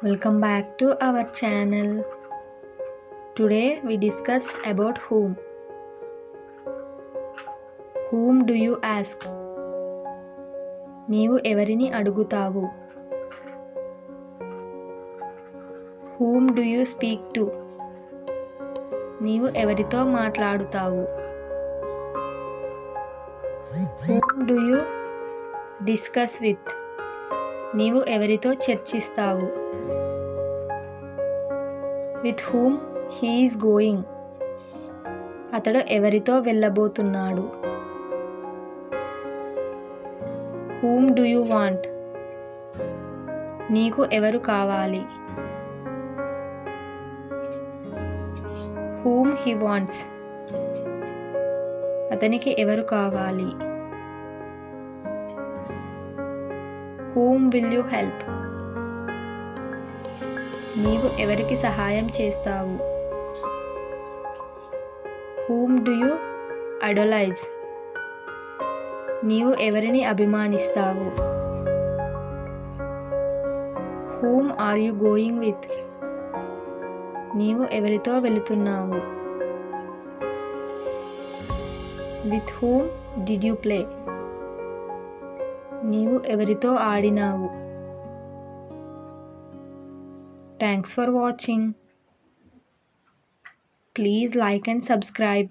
Welcome back to our channel. Today we discuss about whom. Whom do you ask? నీవు ఎవరిని అడుగుతావు? Whom do you speak to? నీవు ఎవరితో మాట్లాడుతావు? Whom do you discuss with? నీవు ఎవరితో చర్చిస్తావు? With whom he is going? అతడు ఎవరితో వెళ్ళబోతున్నాడు? Whom do you want? నీకు ఎవరు కావాలి? Whom he wants? అతనికి ఎవరు కావాలి? Whom will you help? నీవు ఎవరికి సహాయం చేస్తావు? Whom do you idolize? నీవు ఎవరిని అభిమానిస్తావు? Whom are you going with? నీవు ఎవరితో వెళుతున్నావు? With whom did you play? నీవు ఎవరితో ఆడినావు? Thanks for watching. Please like and subscribe.